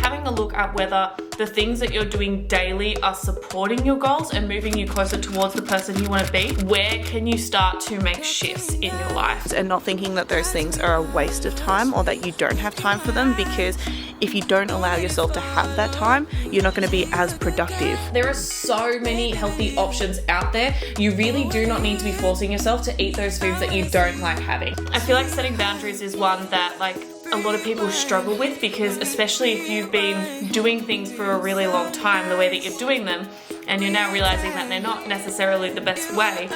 having a look at whether the things that you're doing daily are supporting your goals and moving you closer towards the person you want to be. Where can you start to make shifts in your life? And not thinking that those things are a waste of time or that you don't have time for them, because if you don't allow yourself to have that time, you're not going to be as productive. There are so many healthy options out there. You really do not need to be forcing yourself to eat those foods that you don't like having. I feel like setting boundaries is one that a lot of people struggle with, because especially if you've been doing things for a really long time the way that you're doing them, and you're now realizing that they're not necessarily the best way,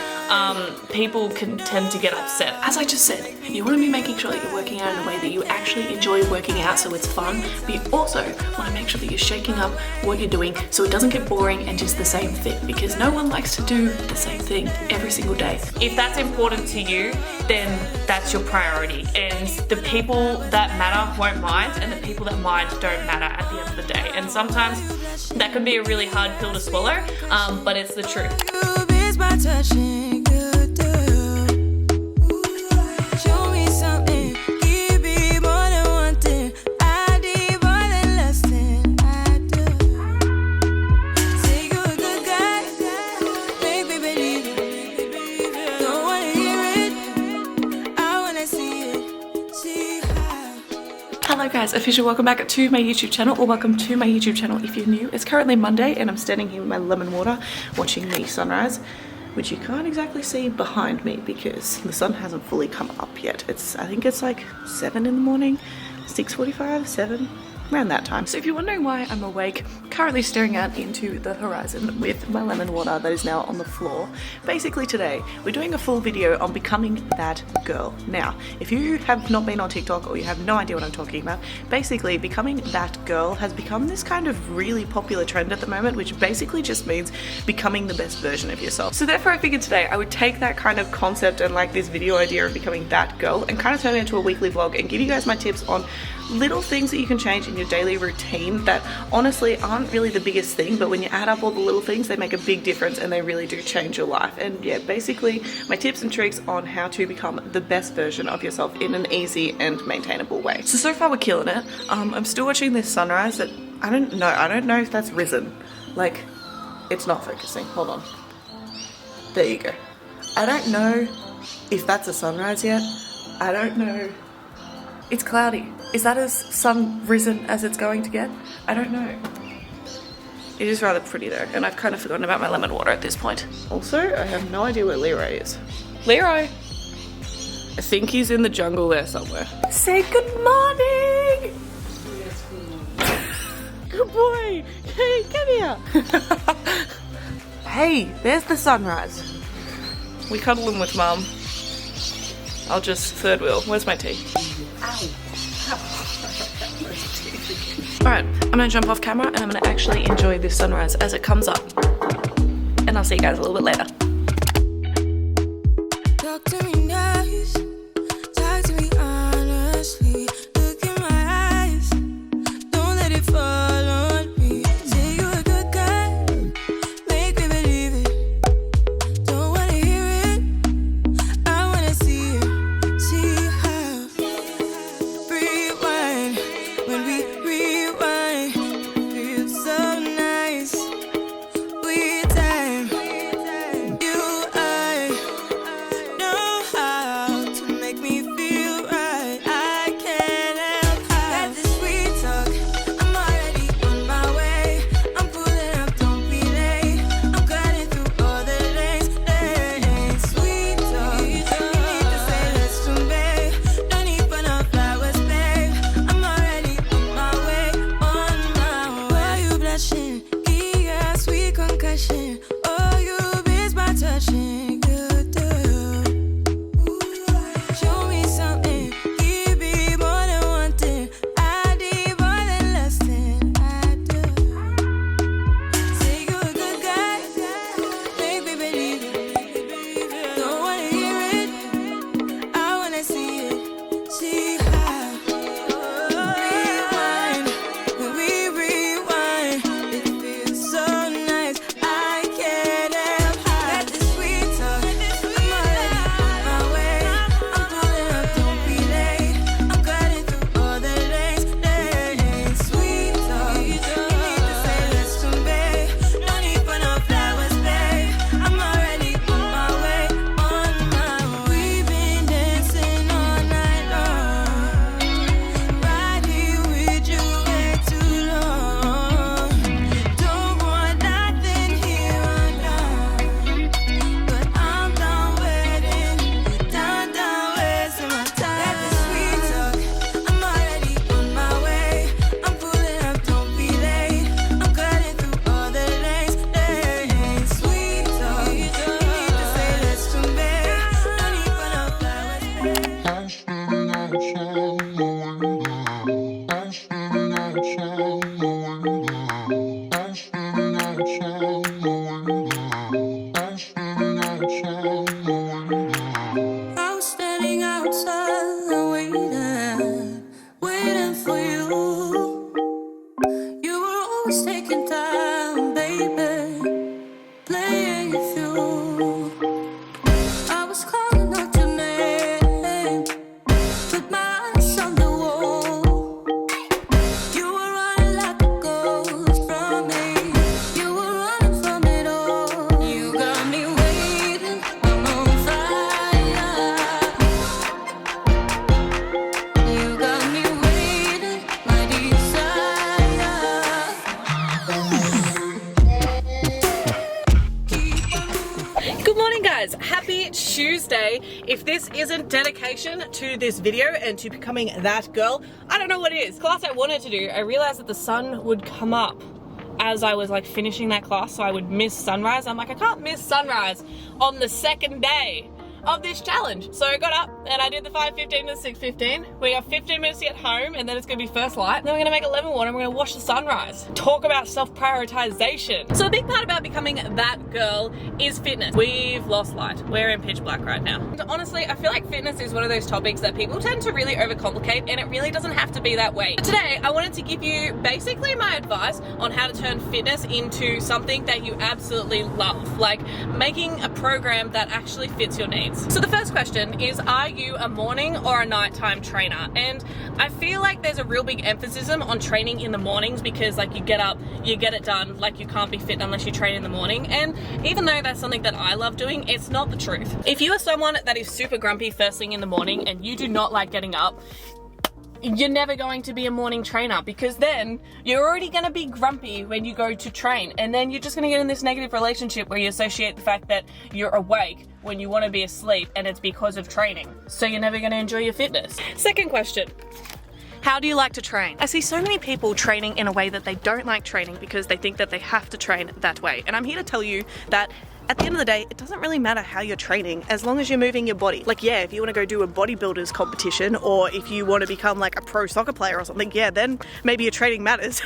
people can tend to get upset. As I just said, you want to be making sure that you're working out in a way that you actually enjoy working out, so it's fun, but you also want to make sure that you're shaking up what you're doing so it doesn't get boring and just the same thing, because no one likes to do the same thing every single day. If that's important to you, then that's your priority, and the people that matter won't mind, and the people that mind don't matter at the end of the day. And sometimes that can be a really hard pill to swallow, but it's the truth. Hello guys, official welcome back to my YouTube channel, or welcome to my YouTube channel if you're new. It's currently Monday and I'm standing here with my lemon water watching the sunrise, which you can't exactly see behind me because the sun hasn't fully come up yet. I think it's like 7 in the morning, 6:45, 7, around that time. So if you're wondering why I'm awake, currently staring out into the horizon with my lemon water that is now on the floor. Basically today, we're doing a full video on becoming that girl. Now, if you have not been on TikTok or you have no idea what I'm talking about, basically becoming that girl has become this kind of really popular trend at the moment, which basically just means becoming the best version of yourself. So therefore I figured today I would take that kind of concept and like this video idea of becoming that girl and kind of turn it into a weekly vlog and give you guys my tips on little things that you can change in your daily routine that honestly aren't really the biggest thing, but when you add up all the little things, they make a big difference and they really do change your life. And yeah, basically my tips and tricks on how to become the best version of yourself in an easy and maintainable way. So far we're killing it. I'm still watching this sunrise that I don't know if that's risen. Like, it's not focusing. Hold on. There you go. I don't know if that's a sunrise yet. I don't know. It's cloudy. Is that as sun risen as it's going to get? I don't know. It is rather pretty though, and I've kind of forgotten about my lemon water at this point. Also, I have no idea where Leroy is. Leroy! I think he's in the jungle there somewhere. Say good morning! Good boy! Hey, come here! Hey, there's the sunrise. We cuddle him with Mum. I'll just third wheel. Where's my tea? Alright, I'm gonna jump off camera and I'm gonna actually enjoy this sunrise as it comes up. And I'll see you guys a little bit later. Talk to me nice, talk to me honestly. Look in my eyes, don't let it fall on me. Say you're a good guy, make me believe it. Don't wanna hear it, I wanna see it. See how rewind when we rewind. Feels so nice with time. was standing outside waiting for you. You were always taking time, baby, playing it through. I was calling out your name, with my eyes on the wall. You were running like a ghost from me. You were running from it all. You got me waiting, I'm on fire. You got me waiting, my desire. Good morning, guys. Happy Tuesday. If this isn't dedication to this video and to becoming that girl, I don't know what is. Class I wanted to do, I realized that the sun would come up as I was like finishing that class, so I would miss sunrise. I'm like, I can't miss sunrise on the second day of this challenge. So I got up and I did the 5:15 to 6:15. We got 15 minutes to get home, and then it's gonna be first light. Then we're gonna make a lemon water and we're gonna watch the sunrise. Talk about self-prioritization. So a big part about becoming that girl is fitness. We've lost light. We're in pitch black right now. And honestly, I feel like fitness is one of those topics that people tend to really overcomplicate, and it really doesn't have to be that way. But today, I wanted to give you basically my advice on how to turn fitness into something that you absolutely love, like making a program that actually fits your needs. So the first question is, are you a morning or a nighttime trainer? And I feel like there's a real big emphasis on training in the mornings because like you get up, you get it done, like you can't be fit unless you train in the morning. And even though that's something that I love doing, it's not the truth. If you are someone that is super grumpy first thing in the morning and you do not like getting up, you're never going to be a morning trainer, because then you're already going to be grumpy when you go to train, and then you're just going to get in this negative relationship where you associate the fact that you're awake when you want to be asleep and it's because of training. So you're never going to enjoy your fitness. Second question. How do you like to train? I see so many people training in a way that they don't like training because they think that they have to train that way. And I'm here to tell you that at the end of the day, it doesn't really matter how you're training as long as you're moving your body. Like, yeah, if you want to go do a bodybuilders competition, or if you want to become like a pro soccer player or something, yeah, then maybe your training matters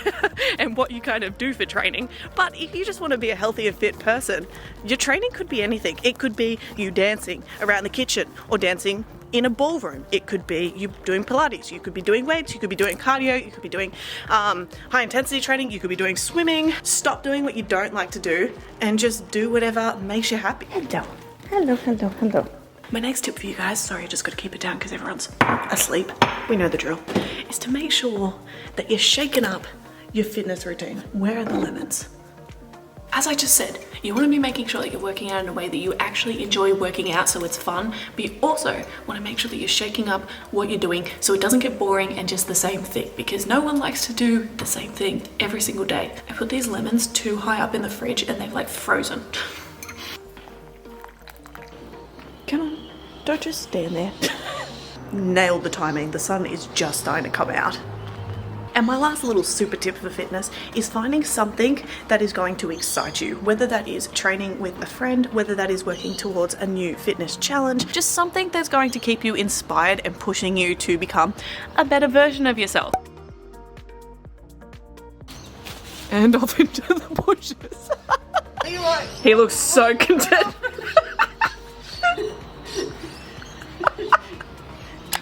and what you kind of do for training. But if you just want to be a healthy and fit person, your training could be anything. It could be you dancing around the kitchen or dancing in a ballroom. It could be you doing Pilates, you could be doing weights, you could be doing cardio, you could be doing high intensity training, you could be doing swimming. Stop doing what you don't like to do and just do whatever makes you happy. Hello. My next tip for you guys, sorry, I just gotta keep it down because everyone's asleep, we know the drill, is to make sure that you're shaking up your fitness routine. Where are the lemons? As I just said, you want to be making sure that you're working out in a way that you actually enjoy working out, so it's fun, but you also want to make sure that you're shaking up what you're doing so it doesn't get boring and just the same thing, because no one likes to do the same thing every single day. I put these lemons too high up in the fridge and they've like frozen. Come on, don't just stand there. Nailed the timing, the sun is just starting to come out. And my last little super tip for fitness is finding something that is going to excite you, whether that is training with a friend, whether that is working towards a new fitness challenge, just something that's going to keep you inspired and pushing you to become a better version of yourself. And off into the bushes. He looks so content.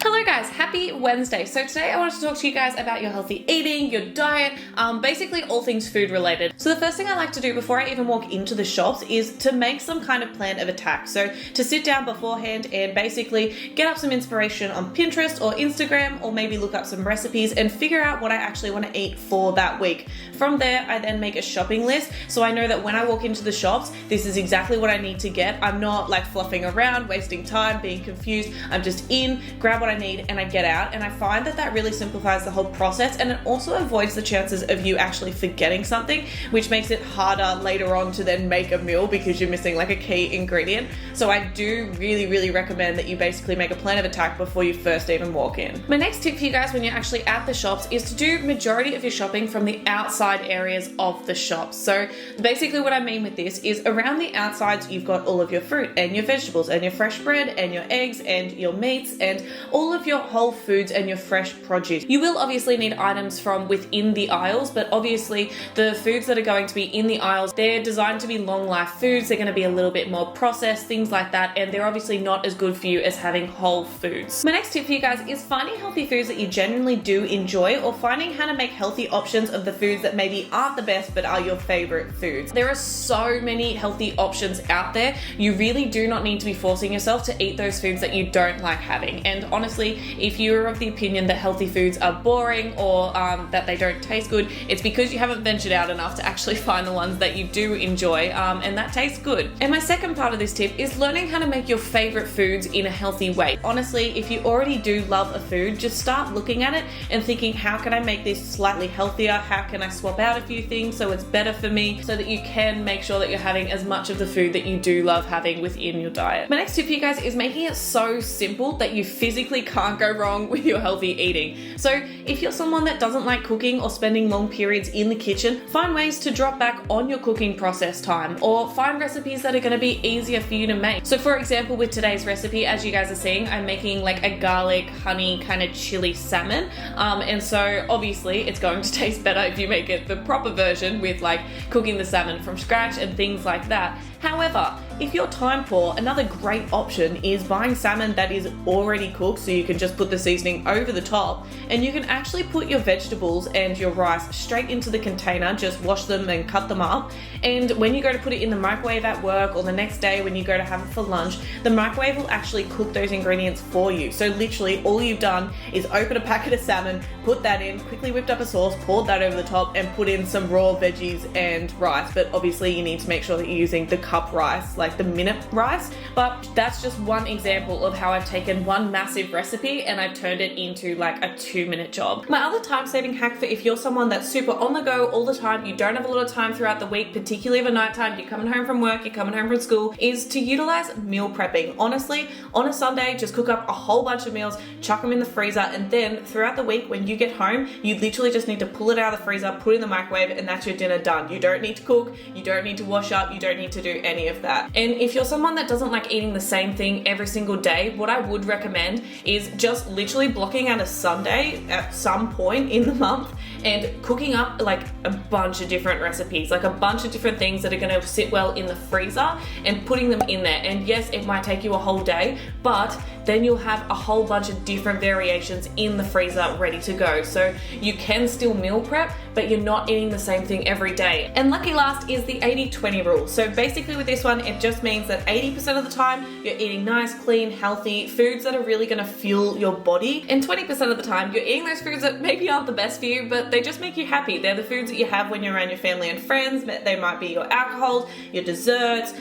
Hello guys, happy Wednesday. So today I wanted to talk to you guys about your healthy eating, your diet, basically all things food related. So the first thing I like to do before I even walk into the shops is to make some kind of plan of attack. So to sit down beforehand and basically get up some inspiration on Pinterest or Instagram, or maybe look up some recipes and figure out what I actually want to eat for that week. From there, I then make a shopping list so I know that when I walk into the shops, this is exactly what I need to get. I'm not like fluffing around, wasting time, being confused. I'm just in, grab what I need, and I get out. And I find that that really simplifies the whole process, and it also avoids the chances of you actually forgetting something, which makes it harder later on to then make a meal because you're missing like a key ingredient. So I do really recommend that you basically make a plan of attack before you first even walk in. My next tip for you guys when you're actually at the shops is to do majority of your shopping from the outside areas of the shops. So basically what I mean with this is around the outsides you've got all of your fruit and your vegetables and your fresh bread and your eggs and your meats and all of your whole whole foods and your fresh produce. You will obviously need items from within the aisles, but obviously the foods that are going to be in the aisles, they're designed to be long life foods. They're going to be a little bit more processed, things like that, and they're obviously not as good for you as having whole foods. My next tip for you guys is finding healthy foods that you genuinely do enjoy, or finding how to make healthy options of the foods that maybe aren't the best but are your favorite foods. There are so many healthy options out there. You really do not need to be forcing yourself to eat those foods that you don't like having. And honestly, if you're of the opinion that healthy foods are boring or that they don't taste good, it's because you haven't ventured out enough to actually find the ones that you do enjoy and that taste good. And my second part of this tip is learning how to make your favorite foods in a healthy way. Honestly, if you already do love a food, just start looking at it and thinking, how can I make this slightly healthier? How can I swap out a few things so it's better for me, so that you can make sure that you're having as much of the food that you do love having within your diet. My next tip for you guys is making it so simple that you physically can't go wrong with your healthy eating. So if you're someone that doesn't like cooking or spending long periods in the kitchen, find ways to drop back on your cooking process time, or find recipes that are going to be easier for you to make. So for example, with today's recipe, as you guys are seeing, I'm making like a garlic honey kind of chili salmon, and so obviously it's going to taste better if you make it the proper version with like cooking the salmon from scratch and things like that. However, if you're time poor, another great option is buying salmon that is already cooked, so you can just put the seasoning over the top, and you can actually put your vegetables and your rice straight into the container, just wash them and cut them up, and when you go to put it in the microwave at work or the next day when you go to have it for lunch, the microwave will actually cook those ingredients for you. So literally all you've done is open a packet of salmon, put that in, quickly whipped up a sauce, poured that over the top, and put in some raw veggies and rice. But obviously you need to make sure that you're using the cup rice, like the minute rice. But that's just one example of how I've taken one massive recipe and I've turned it into like a 2-minute job. My other time-saving hack for if you're someone that's super on the go all the time, you don't have a lot of time throughout the week, particularly of a nighttime, you're coming home from work, you're coming home from school, is to utilize meal prepping. Honestly, on a Sunday, just cook up a whole bunch of meals, chuck them in the freezer, and then throughout the week when you get home, you literally just need to pull it out of the freezer, put it in the microwave, and that's your dinner done. You don't need to cook, you don't need to wash up, you don't need to do any of that. And if you're someone that doesn't like eating the same thing every single day, what I would recommend is just literally blocking out a Sunday at some point in the month and cooking up like a bunch of different recipes, like a bunch of different things that are going to sit well in the freezer, and putting them in there. And yes, it might take you a whole day, but then you'll have a whole bunch of different variations in the freezer ready to go. So you can still meal prep, but you're not eating the same thing every day. And lucky last is the 80-20 rule. So basically with this one, it just means that 80% of the time you're eating nice, clean, healthy foods that are really gonna fuel your body. And 20% of the time you're eating those foods that maybe aren't the best for you, but they just make you happy. They're the foods that you have when you're around your family and friends. They might be your alcohols, your desserts,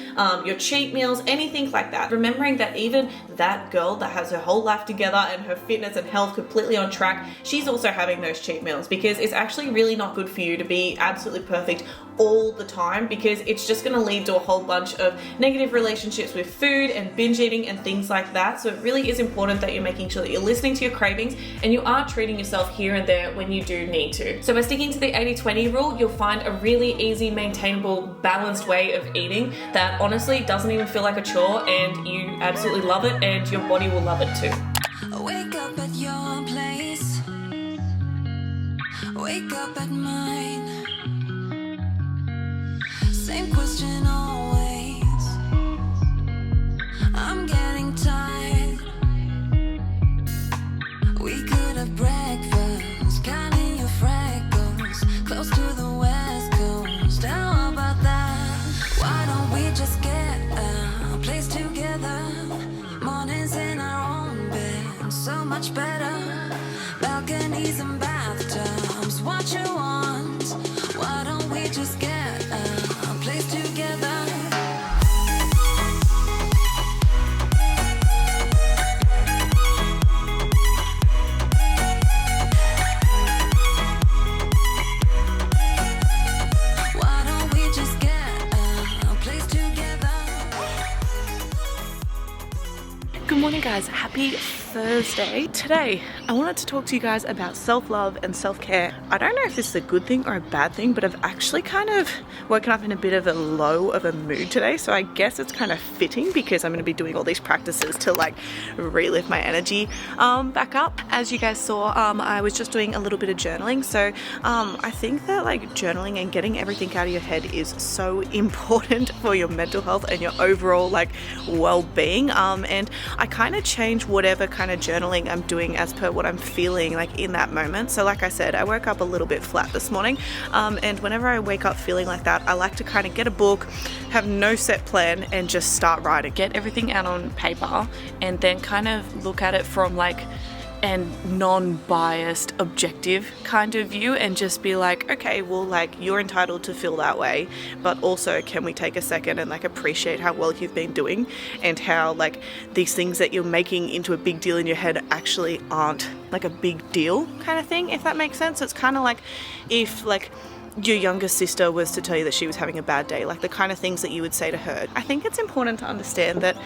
your cheat meals, anything like that. Remembering that even that girl that has her whole life together and her fitness and health completely on track, she's also having those cheat meals, because it's actually really not good for you to be absolutely perfect all the time, because it's just going to lead to a whole bunch of negative relationships with food and binge eating and things like that. So it really is important that you're making sure that you're listening to your cravings and you are treating yourself here and there when you do need to. So by sticking to the 80-20 rule, you'll find a really easy, maintainable, balanced way of eating that honestly doesn't even feel like a chore, and you absolutely love it and your body will love it too. Wake up at your place, wake up at mine. Same question always. I'm getting tired. We could have breakfast, counting your freckles, close to the west coast. How about that? Why don't we just get a place together? Mornings in our own bed, so much better. Balconies and bathtubs, what you want? Why don't we just get a place together? Why don't we just get a place together? Good morning, guys. Happy Thursday. Today, I wanted to talk to you guys about self-love and self-care. I don't know if this is a good thing or a bad thing, but I've actually kind of woken up in a bit of a low of a mood today, so I guess it's kind of fitting because I'm going to be doing all these practices to like relift my energy back up. As you guys saw, I was just doing a little bit of journaling, so I think that like journaling and getting everything out of your head is so important for your mental health and your overall like well-being, and I kind of change whatever kind of journaling I'm doing as per what I'm feeling like in that moment. So like I said, I woke up a little bit flat this morning, and whenever I wake up feeling like that, I like to kind of get a book, have no set plan, and just start writing. Get everything out on paper and then kind of look at it from like and non-biased objective kind of view and just be like, okay, well, like you're entitled to feel that way, but also can we take a second and like appreciate how well you've been doing and how like these things that you're making into a big deal in your head actually aren't like a big deal kind of thing, if that makes sense. It's kind of like if like your younger sister was to tell you that she was having a bad day, like the kind of things that you would say to her. I think it's important to understand that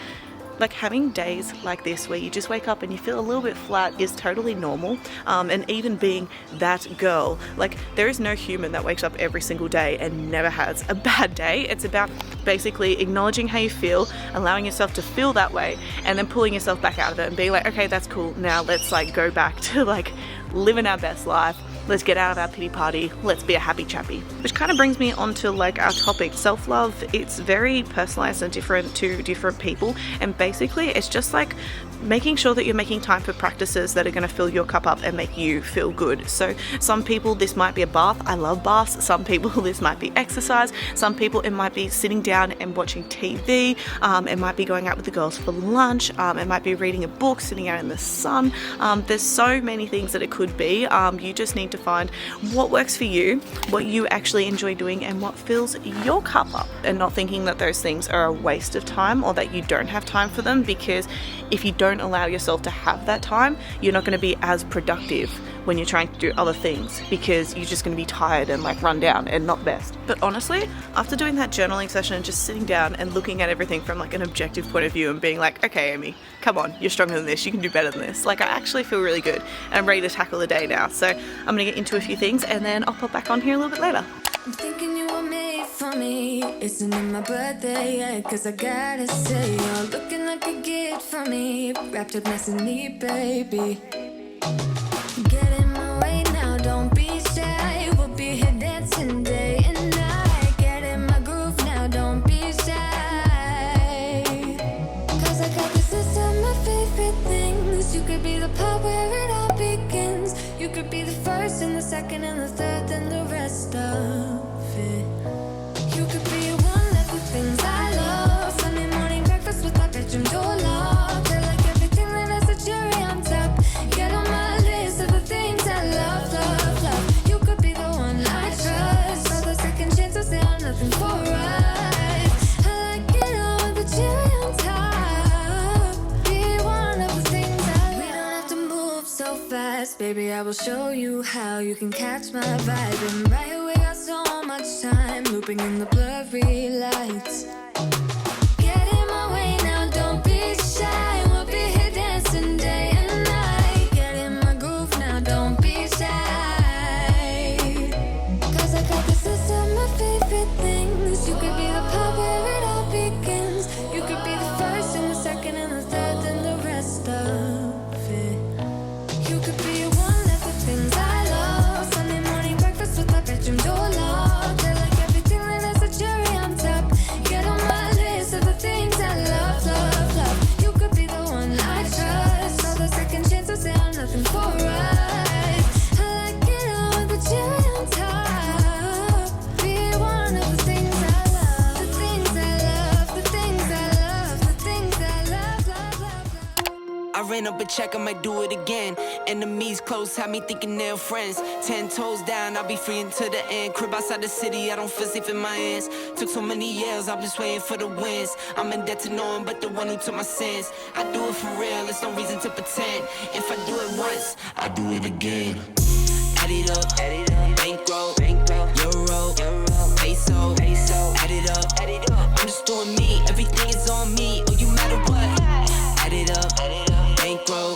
like having days like this where you just wake up and you feel a little bit flat is totally normal, and even being that girl, like there is no human that wakes up every single day and never has a bad day. It's about basically acknowledging how you feel, allowing yourself to feel that way, and then pulling yourself back out of it and being like, okay, that's cool, now let's like go back to like living our best life. Let's get out of our pity party. Let's be a happy chappy. Which kind of brings me on to like our topic, self-love. It's very personalized and different to different people. And basically it's just like making sure that you're making time for practices that are going to fill your cup up and make you feel good. So some people, this might be a bath. I love baths. Some people, this might be exercise. Some people, it might be sitting down and watching TV. It might be going out with the girls for lunch. It might be reading a book, sitting out in the sun. There's so many things that it could be. You just need to find what works for you, what you actually enjoy doing, and what fills your cup up, and not thinking that those things are a waste of time or that you don't have time for them, because if you don't allow yourself to have that time, you're not going to be as productive when you're trying to do other things, because you're just going to be tired and like run down and not best. But honestly, after doing that journaling session and just sitting down and looking at everything from like an objective point of view and being like, okay, Amy, come on, you're stronger than this, you can do better than this. Like I actually feel really good and I'm ready to tackle the day now. So I'm going to get into a few things and then I'll pop back on here a little bit later. I'm thinking you were made for me. Isn't it my birthday yet? Cause I gotta say, you're looking like a gift for me. Wrapped up nice and neat, baby. Get in my way now, don't be shy. We'll be here dancing day and night. Get in my groove now, don't be shy. Cause I got this list of my favorite things. You could be the part where it all begins. You could be the first and the second and the third and the rest of it. You could be one of the things I love. Sunday morning breakfast with my bedroom door locked. I like everything that has a cherry on top. Get on my list of the things I love, love, love. You could be the one I trust. All the second chances, they are nothing for us. I like it all with the cherry on top. Be one of the things I love. We don't have to move so fast, baby, I will show you how you can catch my vibe. And right away, got so much time, looping in the blurry lights. Get in my way now, don't be shy. We'll be here dancing day and night. Get in my groove now, don't be shy. Cause I got this list of my favorite things. You could be the part where it all begins. You could be the first and the second and the third and the rest of it. You could be one of the things I love. Sunday morning breakfast with my bedroom door locked. I like everything that has a cherry on top. Get on my list of the things I love, love, love. You could be the one I trust. All the second chances, they are nothing for us. I like it all with the cherry on top. Be one of the things I love. The things I love, the things I love, the things I love, love, love, love. I ran up a check, I might do it again. Enemies close, have me thinking they're friends. 10 toes down, I'll be free until the end. Crib outside the city, I don't feel safe in my hands. Took so many years, I'm just waiting for the wins. I'm in debt to no one but the one who took my sins. I do it for real, there's no reason to pretend. If I do it once, I do it again. Add it up, bankroll, euro, peso, add it up. I'm just doing me, everything is on me. Oh, you matter what? Add it up, bankroll,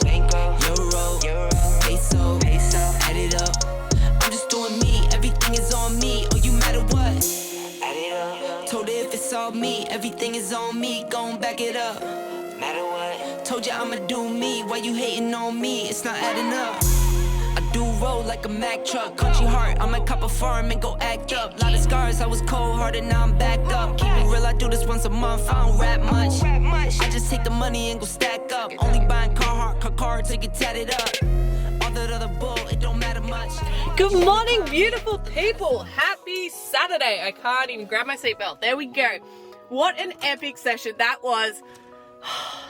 all me. Everything is on me, gon' back it up. Matter what? Told you I'ma do me. Why you hating on me? It's not adding up. I do roll like a Mack truck. Country heart, I might cop a farm and go act up. Lot of scars, I was cold-hearted, now I'm back up. Keep it real, I do this once a month, I don't rap much. I just take the money and go stack up. Only buying car cards to get tatted up. All that other bull, it don't matter much. Good morning, beautiful people. Happy Saturday. I can't even grab my seatbelt. There we go. What an epic session that was.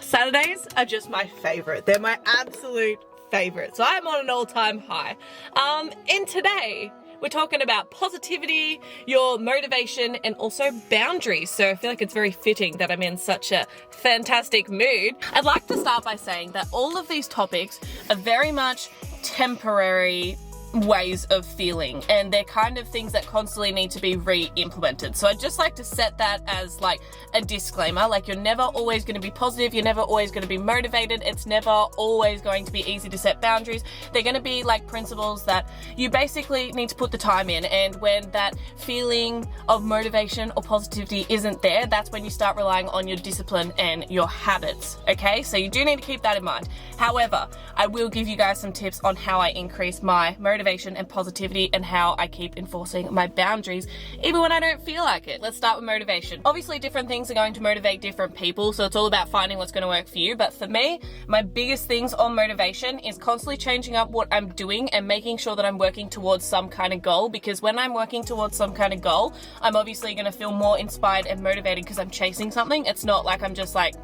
Saturdays are just my favorite. They're my absolute favorite. So I'm on an all-time high. And today we're talking about positivity, your motivation, and also boundaries. So I feel like it's very fitting that I'm in such a fantastic mood. I'd like to start by saying that all of these topics are very much temporary ways of feeling, and they're kind of things that constantly need to be re-implemented. So I'd just like to set that as like a disclaimer. Like, you're never always going to be positive, you're never always going to be motivated, it's never always going to be easy to set boundaries. They're going to be like principles that you basically need to put the time in, and when that feeling of motivation or positivity isn't there, that's when you start relying on your discipline and your habits. Okay, so you do need to keep that in mind. However, I will give you guys some tips on how I increase my motivation and positivity, and how I keep enforcing my boundaries even when I don't feel like it. Let's start with motivation. Obviously, different things are going to motivate different people, so it's all about finding what's going to work for you. But for me, my biggest things on motivation is constantly changing up what I'm doing and making sure that I'm working towards some kind of goal, because when I'm working towards some kind of goal, I'm obviously going to feel more inspired and motivated because I'm chasing something. It's not like I'm just like,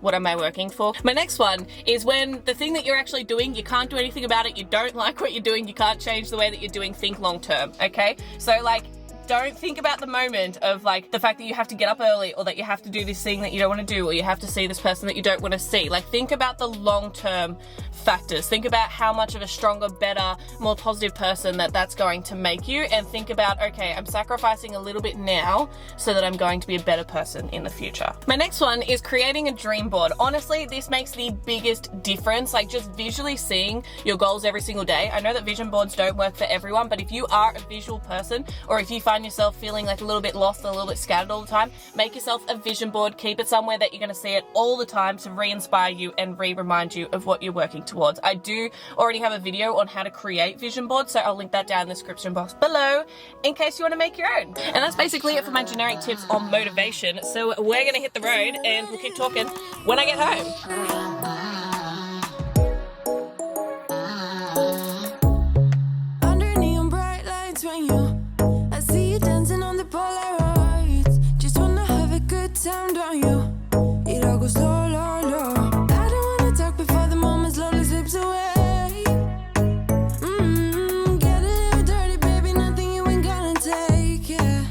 what am I working for? My next one is when the thing that you're actually doing, you can't do anything about it, you don't like what you're doing, you can't change the way that you're doing, think long term, okay? So like, don't think about the moment of like the fact that you have to get up early, or that you have to do this thing that you don't want to do, or you have to see this person that you don't want to see. Like, think about the long-term factors. Think about how much of a stronger, better, more positive person that's going to make you, and think about, okay, I'm sacrificing a little bit now so that I'm going to be a better person in the future. My next one is creating a dream board. Honestly, this makes the biggest difference. Like, just visually seeing your goals every single day. I know that vision boards don't work for everyone, but if you are a visual person, or if you find yourself feeling like a little bit lost and a little bit scattered all the time, make yourself a vision board. Keep it somewhere that you're going to see it all the time to re-inspire you and re-remind you of what you're working towards. I do already have a video on how to create vision boards, so I'll link that down in the description box below in case you want to make your own. And that's basically it for my generic tips on motivation. So we're going to hit the road and we'll keep talking when I get home. Sound on you, it all goes low, low, low. I don't wanna talk before the moment slowly slips away. Get a little dirty, baby, nothing you ain't gonna take, yeah.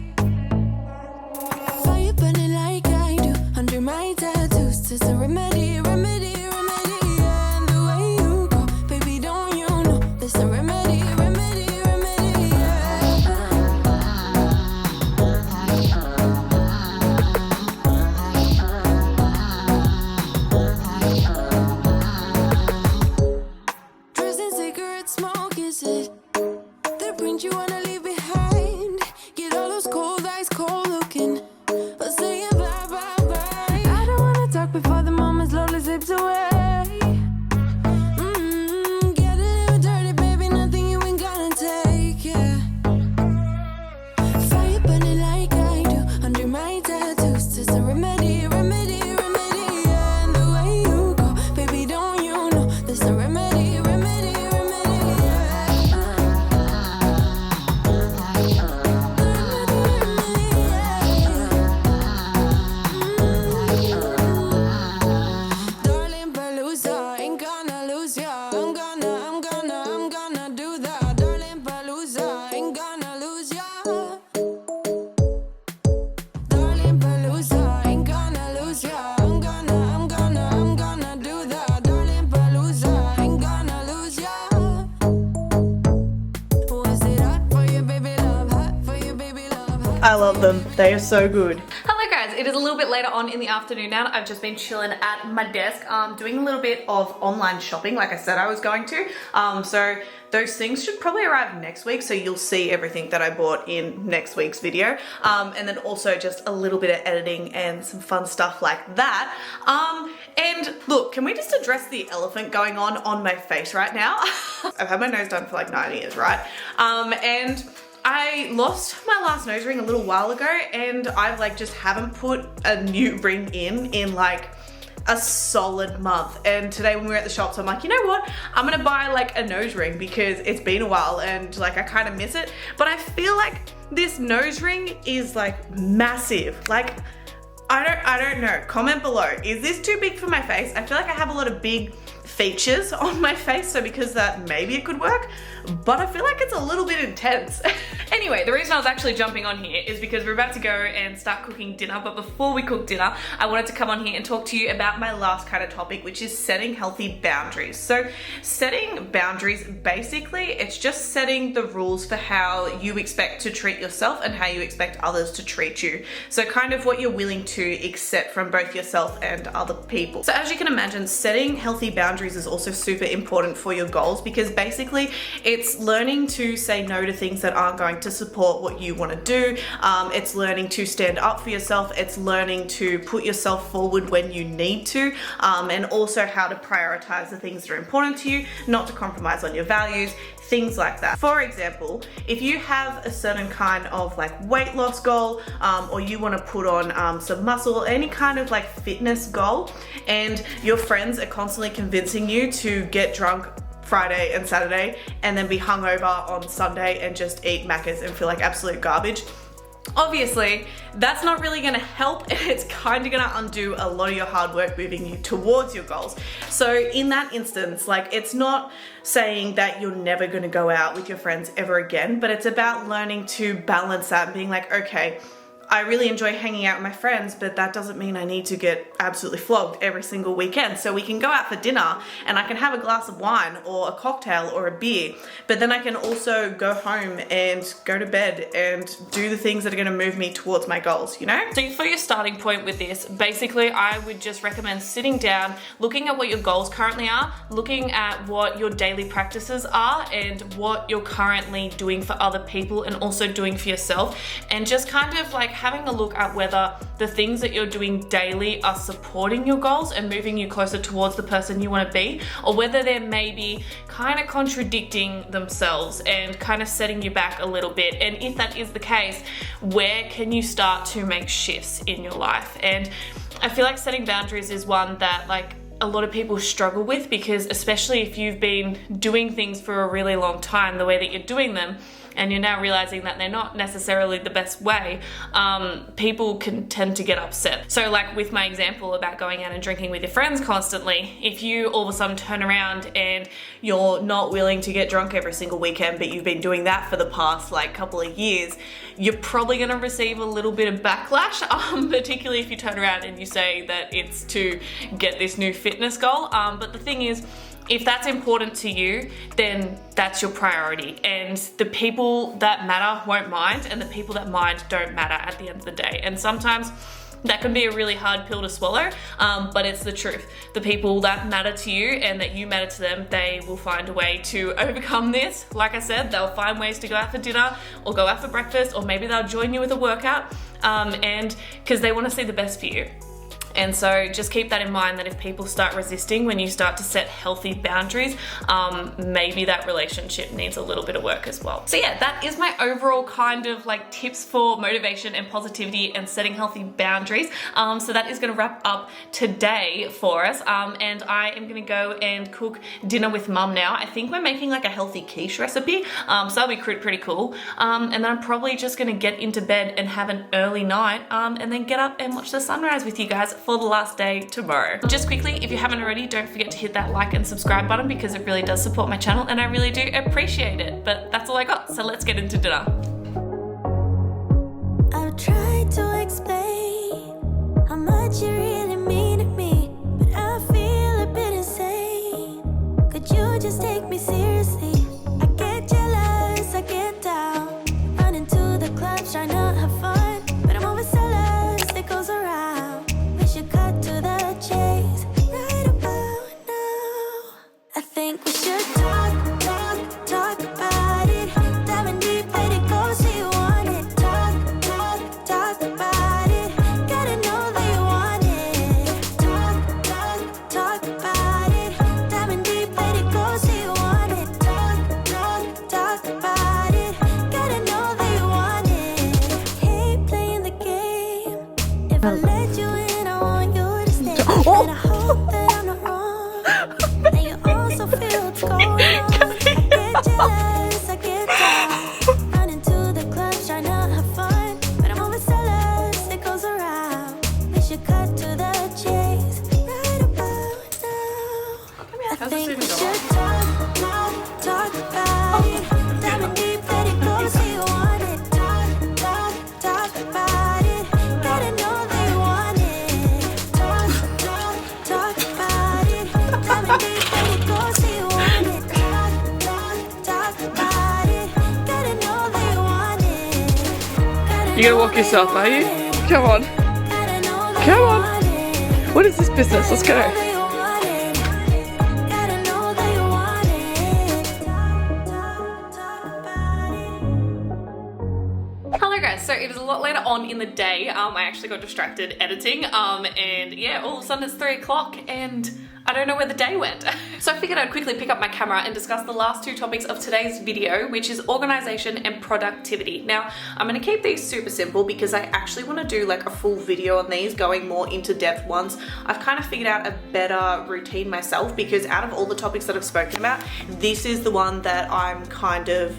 Fire burning like I do, under my tattoos, just a remedy, remedy, remedy, yeah. And the way you go, baby, don't you know, there's a remedy, remedy, remedy, yeah. You wanna leave behind, get all those cold eyes cold looking, or say bye bye bye. I don't wanna talk before the moment slowly slips away. Get a little dirty, baby, nothing you ain't gonna take, yeah. Fire burning like I do, under my tattoos, just a remedy, remedy, remedy, yeah. And the way you go, baby, don't you know, there's a remedy, remedy, remedy, yeah. I love them. They are so good. Hello guys, it is a little bit later on in the afternoon now. I've just been chilling at my desk, doing a little bit of online shopping like I said I was going to. So those things should probably arrive next week, so you'll see everything that I bought in next week's video. And then also just a little bit of editing and some fun stuff like that. And look, can we just address the elephant going on my face right now? I've had my nose done for like 9 years, right? And I lost my last nose ring a little while ago, and I've like just haven't put a new ring in like a solid month. And today when we were at the shops, I'm like, you know what? I'm gonna buy like a nose ring because it's been a while and like I kind of miss it. But I feel like this nose ring is like massive. Like, I don't know. Comment below. Is this too big for my face? I feel like I have a lot of big features on my face, so because of that maybe it could work, but I feel like it's a little bit intense. Anyway, the reason I was actually jumping on here is because we're about to go and start cooking dinner, but before we cook dinner, I wanted to come on here and talk to you about my last kind of topic, which is setting healthy boundaries. So setting boundaries, basically, it's just setting the rules for how you expect to treat yourself and how you expect others to treat you. So kind of what you're willing to accept from both yourself and other people. So as you can imagine, setting healthy boundaries is also super important for your goals, because basically it's learning to say no to things that aren't going to support what you want to do. It's learning to stand up for yourself. It's learning to put yourself forward when you need to, and also how to prioritize the things that are important to you, not to compromise on your values, things like that. For example, if you have a certain kind of like weight loss goal, or you want to put on some muscle, any kind of like fitness goal, and your friends are constantly convincing you to get drunk Friday and Saturday and then be hungover on Sunday and just eat Maccas and feel like absolute garbage, obviously that's not really going to help, and it's kind of going to undo a lot of your hard work moving you towards your goals. So in that instance, like, it's not saying that you're never going to go out with your friends ever again, but it's about learning to balance that and being like, okay, I really enjoy hanging out with my friends, but that doesn't mean I need to get absolutely flogged every single weekend. So we can go out for dinner and I can have a glass of wine or a cocktail or a beer, but then I can also go home and go to bed and do the things that are going to move me towards my goals, you know? So for your starting point with this, basically I would just recommend sitting down, looking at what your goals currently are, looking at what your daily practices are and what you're currently doing for other people and also doing for yourself, and just kind of like having a look at whether the things that you're doing daily are supporting your goals and moving you closer towards the person you want to be, or whether they're maybe kind of contradicting themselves and kind of setting you back a little bit. And if that is the case, where can you start to make shifts in your life? And I feel like setting boundaries is one that like a lot of people struggle with, because especially if you've been doing things for a really long time the way that you're doing them, and you're now realizing that they're not necessarily the best way, people can tend to get upset. So like with my example about going out and drinking with your friends constantly, if you all of a sudden turn around and you're not willing to get drunk every single weekend, but you've been doing that for the past like couple of years, you're probably gonna receive a little bit of backlash, particularly if you turn around and you say that it's to get this new fitness goal. But the thing is, if that's important to you, then that's your priority, and the people that matter won't mind, and the people that mind don't matter at the end of the day. And sometimes that can be a really hard pill to swallow, but it's the truth. The people that matter to you and that you matter to them, they will find a way to overcome this. Like I said, they'll find ways to go out for dinner or go out for breakfast, or maybe they'll join you with a workout, and because they want to see the best for you. And so just keep that in mind, that if people start resisting when you start to set healthy boundaries, maybe that relationship needs a little bit of work as well. So yeah, that is my overall kind of like tips for motivation and positivity and setting healthy boundaries. So that is gonna wrap up today for us. And I am gonna go and cook dinner with mum now. I think we're making like a healthy quiche recipe. So that'll be pretty cool. And then I'm probably just gonna get into bed and have an early night, and then get up and watch the sunrise with you guys for the last day tomorrow. Just quickly, if you haven't already, don't forget to hit that like and subscribe button, because it really does support my channel and I really do appreciate it. But that's all I got, so let's get into dinner. I've tried to explain how much you really mean to me, but I feel a bit insane. Could you just take me seriously? I get jealous, I get down, run into the clubs trying to have fun, but I'm always jealous, it goes around. I let you in, I want you to stay. And I hope that I'm not wrong. And you also feel what's going on. I get jealous, I get down. Run into the clubs, trying to have fun. But I'm always jealous, it goes around. We should cut to the chase right about now. I think we should talk about it. Diamond deep, let it go, so you want it. Talk about it. Gotta know they want it. Talk about it. Diamond deep, let it go, so you want it. Talk about it. Gotta know they want it. You're gonna walk yourself, are you? Come on. Come on. What is this business? Let's go. Hello guys, so it is a lot later on in the day. I actually got distracted editing and yeah, all of a sudden it's 3 o'clock and I don't know where the day went. So I figured I'd quickly pick up my camera and discuss the last two topics of today's video, which is organization and productivity. Now, I'm gonna keep these super simple because I actually wanna do like a full video on these, going more into depth ones. I've kind of figured out a better routine myself because out of all the topics that I've spoken about, this is the one that I'm kind of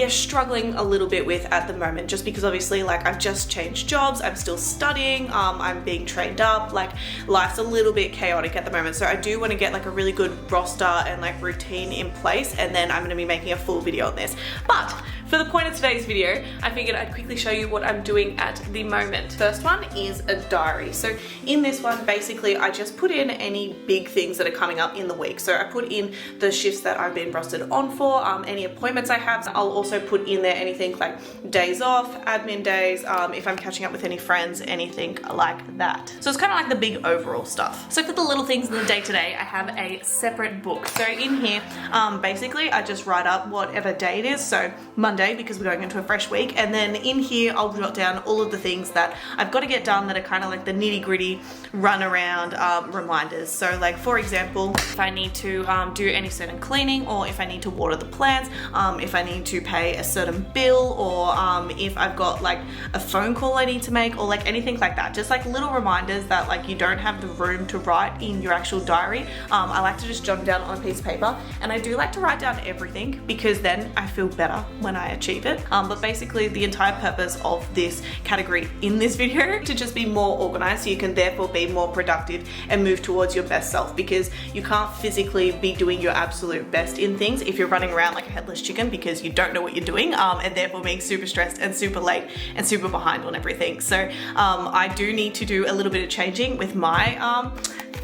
struggling a little bit with at the moment, just because obviously like I've just changed jobs, I'm still studying, I'm being trained up, like life's a little bit chaotic at the moment. So I do want to get like a really good roster and like routine in place, and then I'm going to be making a full video on this. But for the point of today's video, I figured I'd quickly show you what I'm doing at the moment. First one is a diary. So in this one, basically I just put in any big things that are coming up in the week. So I put in the shifts that I've been rostered on for, any appointments I have. I'll also put in there anything like days off, admin days, if I'm catching up with any friends, anything like that. So it's kind of like the big overall stuff. So for the little things in the day today, I have a separate book. So in here, basically I just write up whatever day it is. So Monday, because we're going into a fresh week, and then in here I'll jot down all of the things that I've got to get done that are kind of like the nitty gritty run around reminders. So like for example, if I need to do any certain cleaning, or if I need to water the plants, if I need to pay a certain bill, or if I've got like a phone call I need to make, or like anything like that, just like little reminders that like you don't have the room to write in your actual diary. I like to just jot them down on a piece of paper, and I do like to write down everything because then I feel better when I achieve it. But basically the entire purpose of this category in this video to just be more organized, so you can therefore be more productive and move towards your best self, because you can't physically be doing your absolute best in things if you're running around like a headless chicken because you don't know what you're doing, and therefore being super stressed and super late and super behind on everything. So I do need to do a little bit of changing with my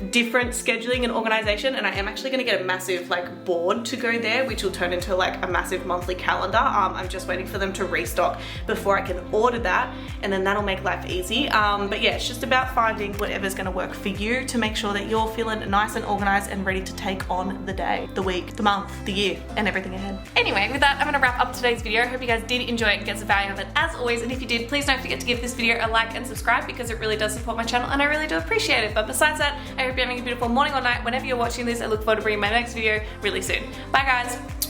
different scheduling and organization, and I am actually going to get a massive like board to go there, which will turn into like a massive monthly calendar. I'm just waiting for them to restock before I can order that, and then that'll make life easy. But yeah, it's just about finding whatever's going to work for you to make sure that you're feeling nice and organized and ready to take on the day, the week, the month, the year, and everything ahead. Anyway, with that, I'm going to wrap up today's video. I hope you guys did enjoy it and get some value of it as always, and if you did, please don't forget to give this video a like and subscribe because it really does support my channel and I really do appreciate it. But besides that, I hope you're having a beautiful morning or night whenever you're watching this. I look forward to bringing my next video really soon. Bye guys!